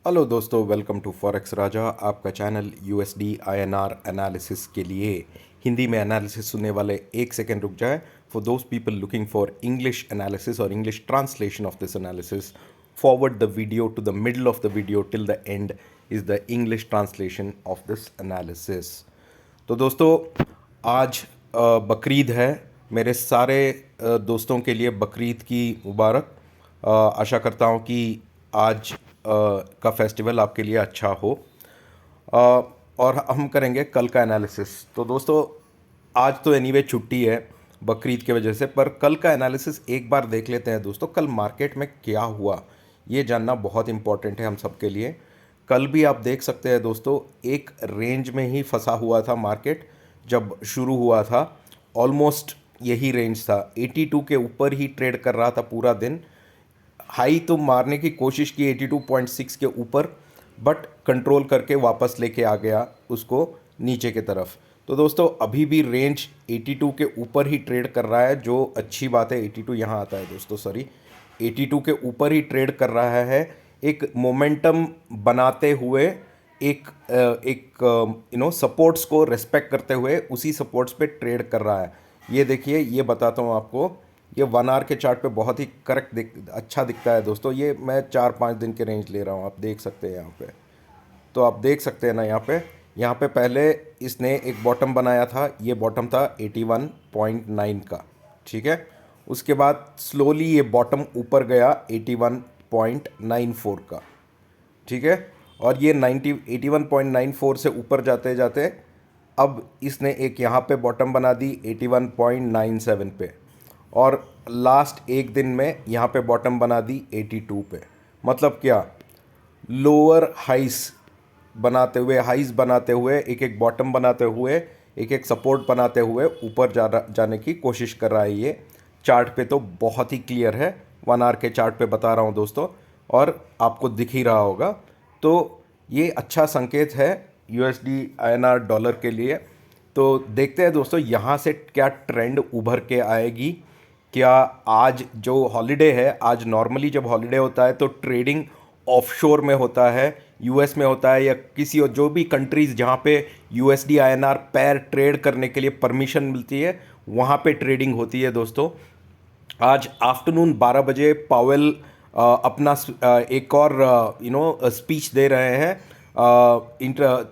Hello दोस्तों, welcome to forex राजा। आपका channel USD INR analysis के लिए हिंदी में एनालिसिस सुनने वाले एक सेकेंड रुक जाए। For those people looking for English analysis और English translation of this analysis, forward the video to the middle of the video till the end is the English translation of this analysis. तो दोस्तों, आज बकरीद है। मेरे सारे दोस्तों के लिए बकरीद की मुबारक। आशा करता हूँ कि आज का फेस्टिवल आपके लिए अच्छा हो। अ, और हम करेंगे कल का एनालिसिस। तो दोस्तों, आज तो एनीवे छुट्टी है बकरीद की वजह से, पर कल का एनालिसिस एक बार देख लेते हैं दोस्तों। कल मार्केट में क्या हुआ ये जानना बहुत इम्पॉर्टेंट है हम सब के लिए। कल भी आप देख सकते हैं दोस्तों, एक रेंज में ही फंसा हुआ था मार्केट। जब शुरू हुआ था ऑलमोस्ट यही रेंज था, 82 के ऊपर ही ट्रेड कर रहा था पूरा दिन। हाई तो मारने की कोशिश की 82.6 के ऊपर, बट कंट्रोल करके वापस लेके आ गया उसको नीचे की तरफ। तो दोस्तों, अभी भी रेंज 82 के ऊपर ही ट्रेड कर रहा है, जो अच्छी बात है। 82 यहाँ आता है दोस्तों, सॉरी, 82 के ऊपर ही ट्रेड कर रहा है, एक मोमेंटम बनाते हुए, एक सपोर्ट्स को रेस्पेक्ट करते हुए उसी सपोर्ट्स पे ट्रेड कर रहा है। ये देखिए, ये बताता हूँ आपको। ये 1 आवर के चार्ट पे बहुत ही अच्छा दिखता है दोस्तों। ये मैं 4-5 दिन के रेंज ले रहा हूँ, आप देख सकते हैं यहाँ पे। तो आप देख सकते हैं ना, यहाँ पे पहले इसने एक बॉटम बनाया था। ये बॉटम था 81.9 का, ठीक है। उसके बाद स्लोली ये बॉटम ऊपर गया 81.94 का, ठीक है। और ये 81.94 से ऊपर जाते जाते अब इसने एक यहाँ पे बॉटम बना दी 81.97 पे, और लास्ट एक दिन में यहाँ पे बॉटम बना दी 82 पे। मतलब क्या, लोअर हाइस बनाते हुए एक एक बॉटम बनाते हुए, एक एक सपोर्ट बनाते हुए ऊपर जाने की कोशिश कर रहा है। ये चार्ट पे तो बहुत ही क्लियर है, 1 आवर के चार्ट पे बता रहा हूँ दोस्तों, और आपको दिख ही रहा होगा। तो ये अच्छा संकेत है यूएसडी आईएनआर डॉलर के लिए। तो देखते हैं दोस्तों, यहाँ से क्या ट्रेंड उभर के आएगी। क्या आज जो हॉलीडे है, आज नॉर्मली जब हॉलीडे होता है तो ट्रेडिंग ऑफशोर में होता है, यूएस में होता है, या किसी और जो भी कंट्रीज़ जहाँ पे यूएसडी आईएनआर पैर ट्रेड करने के लिए परमिशन मिलती है, वहाँ पे ट्रेडिंग होती है दोस्तों। आज आफ्टरनून 12 बजे पावेल अपना एक और स्पीच दे रहे हैं।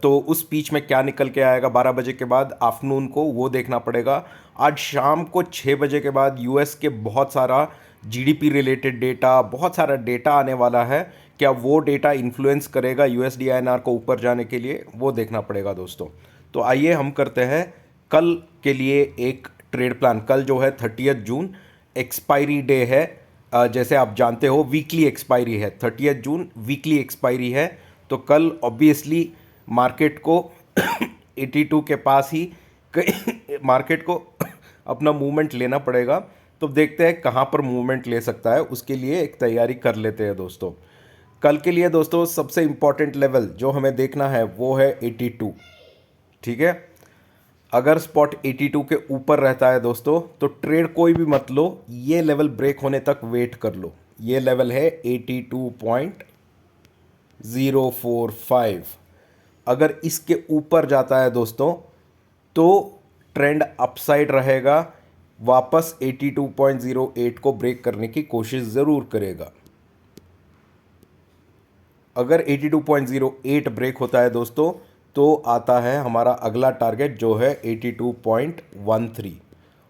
तो उस स्पीच में क्या निकल के आएगा 12 बजे के बाद आफ्टरनून को, वो देखना पड़ेगा। आज शाम को 6 बजे के बाद यूएस के बहुत सारा जीडीपी रिलेटेड डेटा, बहुत सारा डेटा आने वाला है। क्या वो डेटा इन्फ्लुएंस करेगा यूएसडी आईएनआर को ऊपर जाने के लिए, वो देखना पड़ेगा दोस्तों। तो आइए हम करते हैं कल के लिए एक ट्रेड प्लान। कल जो है 30 जून, एक्सपायरी डे है। जैसे आप जानते हो, वीकली एक्सपायरी है, 30 जून वीकली एक्सपायरी है। तो कल ऑब्वियसली मार्केट को 82 के पास ही मार्केट को अपना मूवमेंट लेना पड़ेगा। तो देखते हैं कहाँ पर मूवमेंट ले सकता है, उसके लिए एक तैयारी कर लेते हैं दोस्तों। कल के लिए दोस्तों सबसे इम्पॉर्टेंट लेवल जो हमें देखना है वो है 82, ठीक है। अगर स्पॉट 82 के ऊपर रहता है दोस्तों, तो ट्रेड कोई भी मत लो, ये लेवल ब्रेक होने तक वेट कर लो। ये लेवल है 82.045। अगर इसके ऊपर जाता है दोस्तों, तो ट्रेंड अपसाइड रहेगा, वापस 82.08 को ब्रेक करने की कोशिश ज़रूर करेगा। अगर 82.08 ब्रेक होता है दोस्तों, तो आता है हमारा अगला टारगेट जो है 82.13।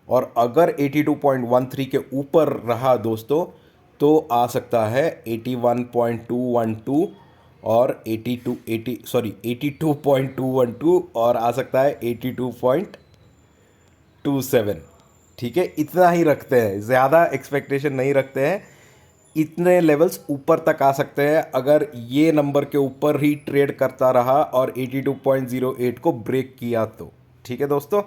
और अगर 82.13 के ऊपर रहा दोस्तों, तो आ सकता है 81.212 और 82.212, और आ सकता है 82.27। ठीक है, इतना ही रखते हैं, ज़्यादा एक्सपेक्टेशन नहीं रखते हैं। इतने लेवल्स ऊपर तक आ सकते हैं अगर ये नंबर के ऊपर ही ट्रेड करता रहा और 82.08 को ब्रेक किया तो। ठीक है दोस्तों,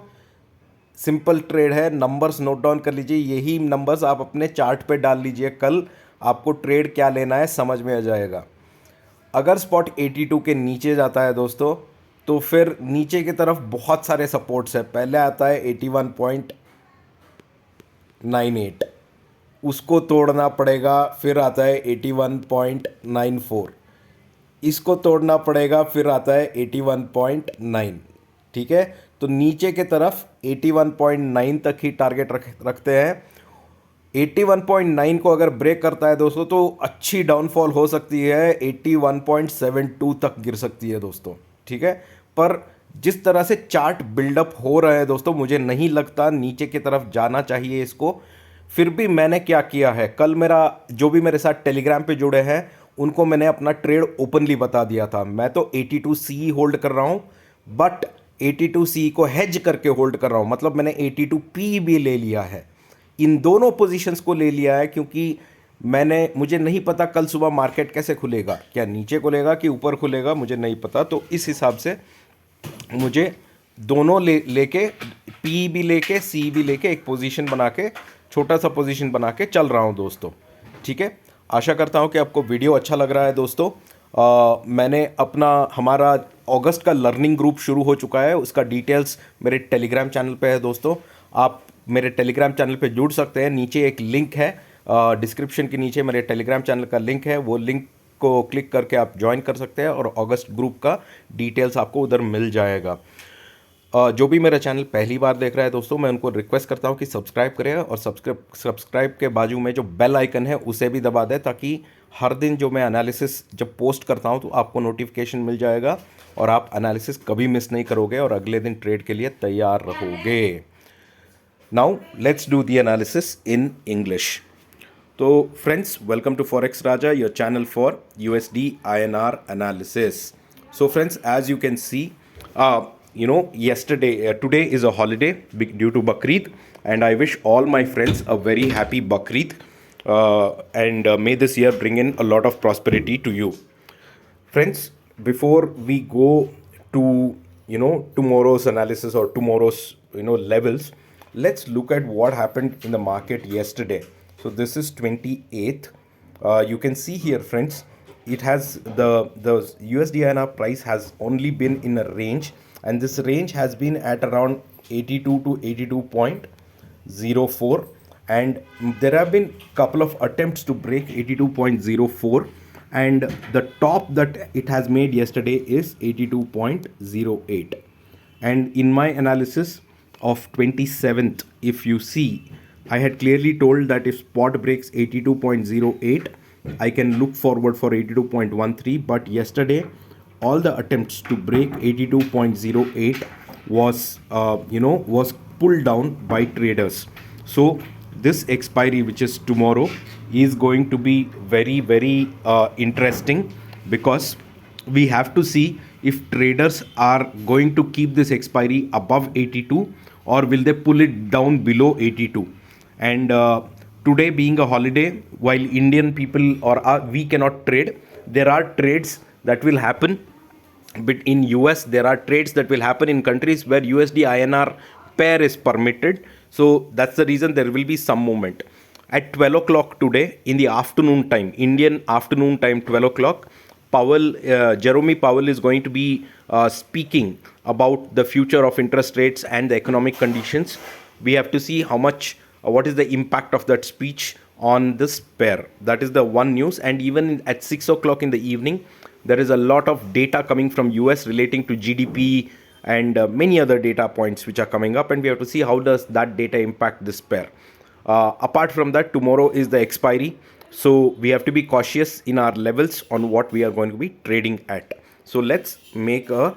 सिंपल ट्रेड है। नंबर्स नोट डाउन कर लीजिए, यही नंबर्स आप अपने चार्ट पे डाल लीजिए, कल आपको ट्रेड क्या लेना है समझ में आ जाएगा। अगर स्पॉट 82 के नीचे जाता है दोस्तों, तो फिर नीचे की तरफ बहुत सारे सपोर्ट्स है। पहले आता है 81.98, उसको तोड़ना पड़ेगा। फिर आता है 81.94, इसको तोड़ना पड़ेगा, फिर आता है 81.9। ठीक है, तो नीचे के तरफ 81.9 तक ही टारगेट रखते हैं। 81.9 को अगर ब्रेक करता है दोस्तों तो अच्छी डाउनफॉल हो सकती है, 81.72 तक गिर सकती है दोस्तों। ठीक है, पर जिस तरह से चार्ट बिल्डअप हो रहा है दोस्तों, मुझे नहीं लगता नीचे की तरफ जाना चाहिए इसको। फिर भी मैंने क्या किया है, कल मेरा जो भी मेरे साथ टेलीग्राम पे जुड़े हैं उनको मैंने अपना ट्रेड ओपनली बता दिया था। मैं तो 82C होल्ड कर रहा हूँ, बट 82C को हेज करके होल्ड कर रहा हूँ, मतलब मैंने 82P भी ले लिया है। इन दोनों पोजीशंस को ले लिया है क्योंकि मुझे नहीं पता कल सुबह मार्केट कैसे खुलेगा, क्या नीचे खुलेगा कि ऊपर खुलेगा, मुझे नहीं पता। तो इस हिसाब से मुझे दोनों लेके पी भी लेके सी भी लेके एक पोजीशन बना के, छोटा सा पोजीशन बना के चल रहा हूँ दोस्तों। ठीक है, आशा करता हूँ कि आपको वीडियो अच्छा लग रहा है दोस्तों। मैंने हमारा अगस्त का लर्निंग ग्रुप शुरू हो चुका है, उसका डिटेल्स मेरे टेलीग्राम चैनल पे है दोस्तों। आप मेरे टेलीग्राम चैनल पे जुड़ सकते हैं, नीचे एक लिंक है, डिस्क्रिप्शन के नीचे मेरे टेलीग्राम चैनल का लिंक है, वो लिंक को क्लिक करके आप ज्वाइन कर सकते हैं और अगस्त ग्रुप का डिटेल्स आपको उधर मिल जाएगा। जो भी मेरा चैनल पहली बार देख रहा है दोस्तों, मैं उनको रिक्वेस्ट करता हूं कि सब्सक्राइब करें और सब्सक्राइब के बाजू में जो बेल आइकन है उसे भी दबा दें, ताकि हर दिन जो मैं एनालिसिस जब पोस्ट करता हूं तो आपको नोटिफिकेशन मिल जाएगा और आप एनालिसिस कभी मिस नहीं करोगे और अगले दिन ट्रेड के लिए तैयार रहोगे। Now let's do the analysis in English. तो friends, welcome to Forex Raja, your channel for USD INR analysis. So friends, as you can see, today is a holiday due to Bakrid, and I wish all my friends a very happy Bakrid, and may this year bring in a lot of prosperity to you. Friends, before we go to tomorrow's analysis or tomorrow's levels, let's look at what happened in the market yesterday. So this is 28th. You can see here, friends, it has the USD/INR price has only been in a range, and this range has been at around 82 to 82.04, and there have been couple of attempts to break 82.04, and the top that it has made yesterday is 82.08. And in my analysis of 27th, if you see, I had clearly told that if spot breaks 82.08, I can look forward for 82.13, but yesterday all the attempts to break 82.08 was pulled down by traders. So this expiry, which is tomorrow, is going to be very, very interesting, because we have to see if traders are going to keep this expiry above 82 or will they pull it down below 82. And today being a holiday, while Indian people we cannot trade, there are trades that will happen. But in US, there are trades that will happen in countries where USD INR pair is permitted. So that's the reason there will be some movement. At 12 o'clock today, in the afternoon time, Indian afternoon time, 12 o'clock, Jerome Powell is going to be speaking about the future of interest rates and the economic conditions. We have to see what is the impact of that speech on this pair. That is the one news. And even at 6 o'clock in the evening, there is a lot of data coming from US relating to GDP and many other data points which are coming up, and we have to see how does that data impact this pair. Apart from that, tomorrow is the expiry, so we have to be cautious in our levels on what we are going to be trading at. So let's make a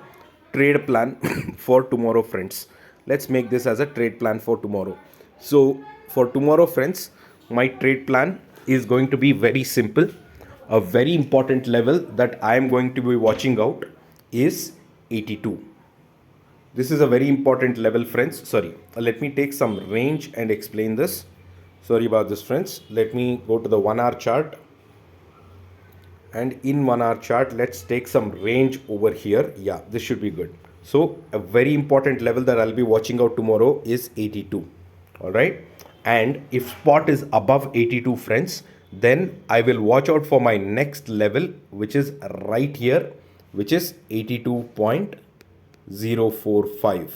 trade plan for tomorrow, friends. Let's make this as a trade plan for tomorrow. So for tomorrow, friends, my trade plan is going to be very simple. A very important level that I am going to be watching out is 82. This is a very important level, friends. Sorry, let me take some range and explain this. Sorry about this, friends. Let me go to the 1 hour chart, and in 1 hour chart, let's take some range over here. Yeah, this should be good. So a very important level that I'll be watching out tomorrow is 82. All right, and if spot is above 82, friends, then I will watch out for my next level, which is right here, which is 82.045.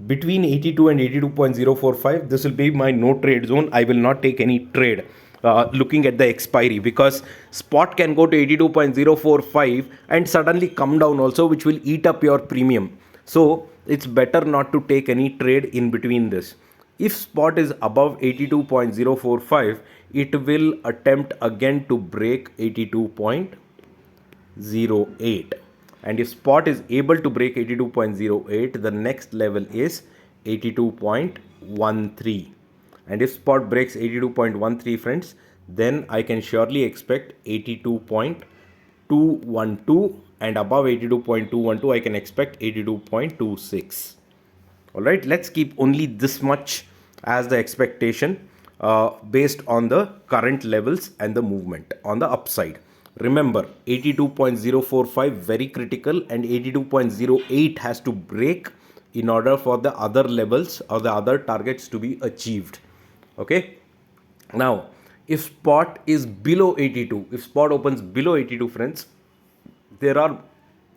Between 82 and 82.045, this will be my no trade zone. I will not take any trade looking at the expiry, because spot can go to 82.045 and suddenly come down also, which will eat up your premium. So it's better not to take any trade in between this. If spot is above 82.045, it will attempt again to break 82.08, and if spot is able to break 82.08, the next level is 82.13, and if spot breaks 82.13, friends, then I can surely expect 82.212, and above 82.212 I can expect 82.26. All right, let's keep only this much as the expectation based on the current levels and the movement on the upside. Remember, 82.045 very critical, and 82.08 has to break in order for the other levels or the other targets to be achieved. Okay, now if spot is below 82, if spot opens below 82, friends, there are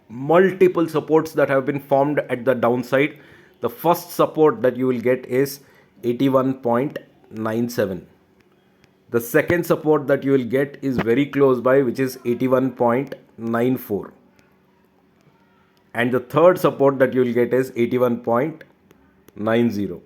multiple supports that have been formed at the downside. The first support that you will get is 81.97. The second support that you will get is very close by, which is 81.94. And the third support that you will get is 81.90.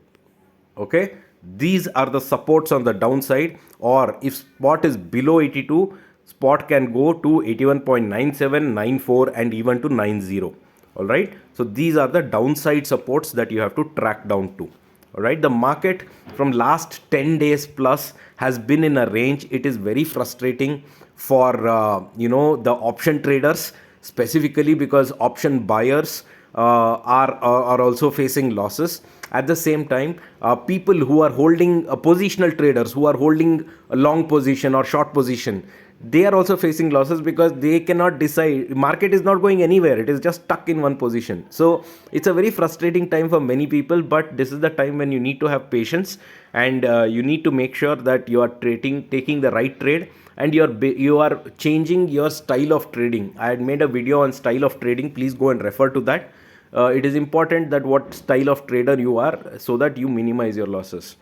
Okay, these are the supports on the downside. Or if spot is below 82, spot can go to 81.97, 94, and even to 90. All right, so these are the downside supports that you have to track down to. All right, the market from last 10 days plus has been in a range. It is very frustrating for the option traders, specifically because option buyers are also facing losses. At the same time, people who are holding positional traders, who are holding a long position or short position, they are also facing losses because they cannot decide. Market is not going anywhere, it is just stuck in one position. So it's a very frustrating time for many people, but this is the time when you need to have patience, and you need to make sure that you are taking the right trade, and you are changing your style of trading. I had made a video on style of trading, please go and refer to that. It is important that what style of trader you are, so that you minimize your losses.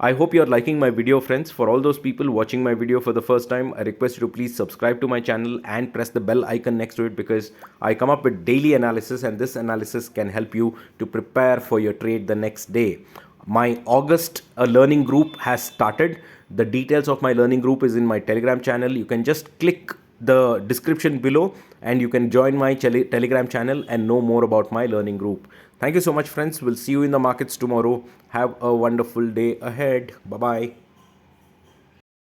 I hope you are liking my video, friends. For all those people watching my video for the first time, I request you to please subscribe to my channel and press the bell icon next to it, because I come up with daily analysis, and this analysis can help you to prepare for your trade the next day. My August learning group has started. The details of my learning group is in my Telegram channel. You can just click the description below and you can join my Telegram channel and know more about my learning group. Thank you so much, friends. We'll see you in the markets tomorrow. Have a wonderful day ahead. Bye-bye.